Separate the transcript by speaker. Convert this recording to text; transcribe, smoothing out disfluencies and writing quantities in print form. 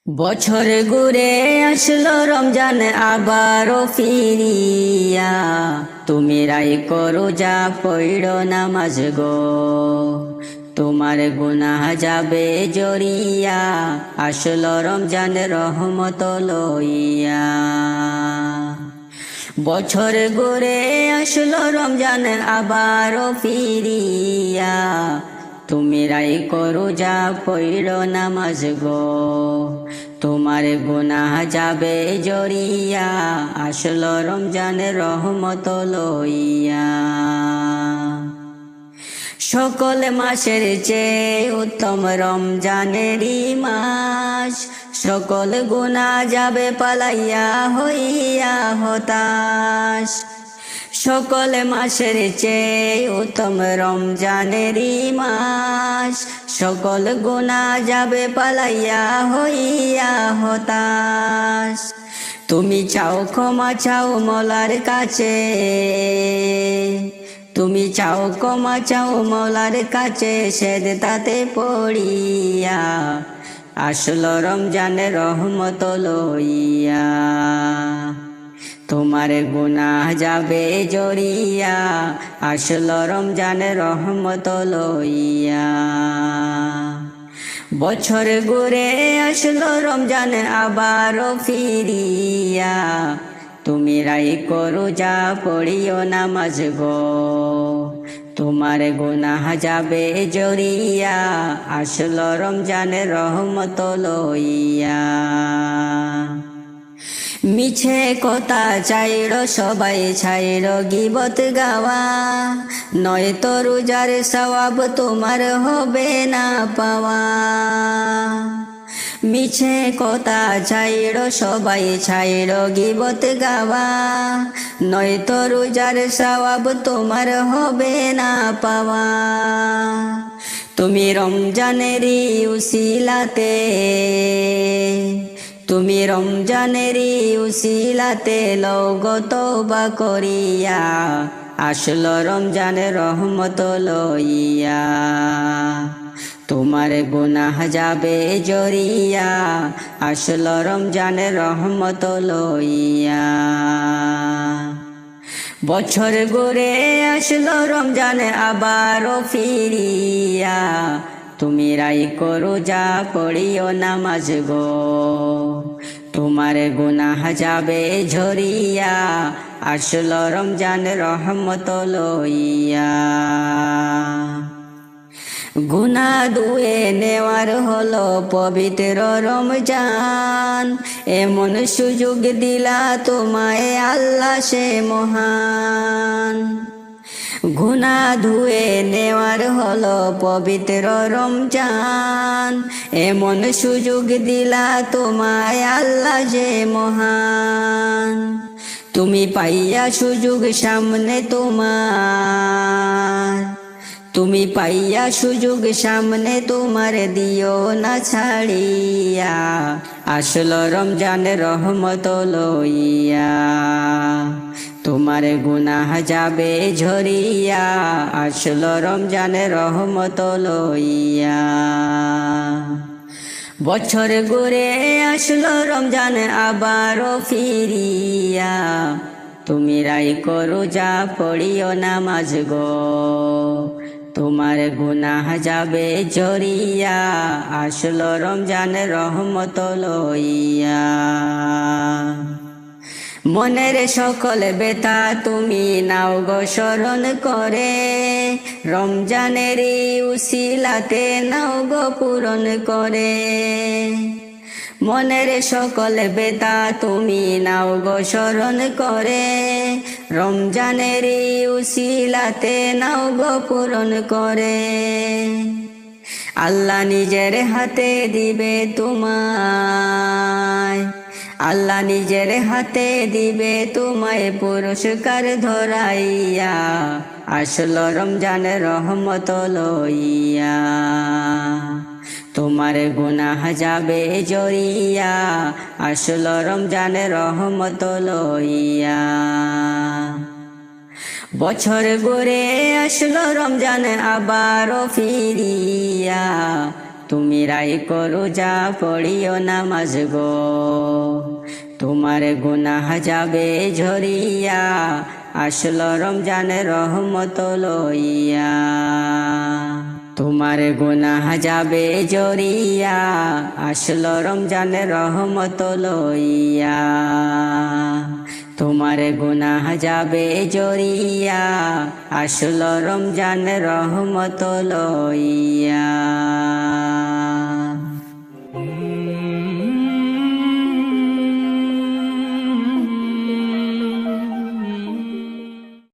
Speaker 1: বছর ঘুরে আসলো রমজান আবারও ফিরিয়া, তুমি রাই করো যা পড়ো নামাজ গো, তোমার গুনাহ যাবে জড়িয়া, আসলো রমজান রহমত লইয়া। বছর ঘুরে আসলো রমজান আবারও ফিরিয়া, তুমি রাই করো যা পড়ো নামাজ গো, তোমার গুনাহ যাবে জড়িয়া, আসলো রমজান রহমত লইয়া। সকল মাসের চেয়ে উত্তম রমজানেরই মাস, সকল গুনাহ যাবে পালাইয়া হইয়া হতাশ। সকল মাসের চেয়ে উত্তম রমজানেরই মাস, সকল গুনাহ যাবে পালাইয়া হইয়া হতাশ। তুমি চাও ক্ষমা চাও মওলার কাছে, তুমি চাও ক্ষমা চাও মওলার কাছে, সেজদাতে পড়িয়া, আসলো রমজান রহমত লইয়া, তোমার গুনাহ যাবে জড়িয়া, আসলো রমজান রহমত লইয়া। বছর ঘুরে আসলো রমজান আবারও ফিরিয়া, তুমি রাই করো যা পড়িও নামাজ গো, তোমার গুনাহ যাবে জড়িয়া, আসলো রমজান রহমত লইয়া। মিছে কথা চাইড় সবাই ছাইড় গিবত গাওয়া, নয়তো রোজার সওয়াব তোমার হবে না পাওয়া। মিছে কথা ছাইড় সবাই ছাইড় গিবত গাওয়া, নয়তো রোজার সওয়াব তোমার হবে না পাওয়া। তুমি রমজানেরই উসিলাতে, তুমি রমজানেরই উসিলাতে লও তওবা করিয়া, আসলো রমজান রহমত লইয়া, তোমার গুনাহ যাবে জড়িয়া, আসলো রমজান রহমত লইয়া। বছর ঘুরে আসলো রমজান আবারও ফিরিয়া, তুমি রাই করো যা পড়িও নামাজ গো, তোমার গুনাহ যাবে ঝরিয়া, আসলো রমজান রহমত লইয়া। গুনাহ ধুয়ে নেওয়ার হলো পবিত্র রমজান, এমন সুযোগ দিলা তোমায় আল্লাহ সে মহান। গুনাহ ধুয়ে নেওয়ার হলো পবিত্র রমজান, এমন সুযোগ দিলা তোমায় আল্লাহ যে মহান। তুমি পাইয়া সুযোগ সামনে তোমার, তুমি পাইয়া সুযোগ সামনে তোমার, দিও না ছাড়িয়া, আসলো রমজান রহমত লইয়া, তোমার গুনাহ যাবে ঝরিয়া, আসলো রমজান রহমত লইয়া। বছর ঘুরে আসলো রমজান আবারও ফিরিয়া, তুমি রাই করো যা পড়িও নামাজ গো, তোমার গুনাহ যাবে ঝরিয়া, আসলো রমজান রহমত লইয়া। মনের সকল ব্যথা তুমি নাও গো স্মরণ করে, রমজানেরই উসিলাতে নাও গো পূরণ করে। মনের সকল ব্যথা তুমি নাও গো স্মরণ করে, রমজানেরই উসিলাতে নাও গো পূরণ করে। আল্লাহ নিজের হাতে দিবে তোমায়, আল্লাহ নিজের হাতে দিবে তোমায় পুরস্কার ধরাইয়া, আসলো রমজান রহমত লইয়া, তোমার গুনাহ যাবে জড়িয়া, আসলো রমজান রহমত লইয়া। বছর ঘুরে আসলো রমজান আবারও ফিরিয়া, তুমি রাই করো যা পড়িও নামাজ গো তোমার গুনাহ যাবে ঝরিয়া আসলো রমজানের রহমত লইয়া তোমার গুনাহ যাবে ঝরিয়া আসলো রমজানের রহমত লইয়া তোমার গুনাহ যাবে ঝরিয়া আসলো রমজানের রহমত লইয়া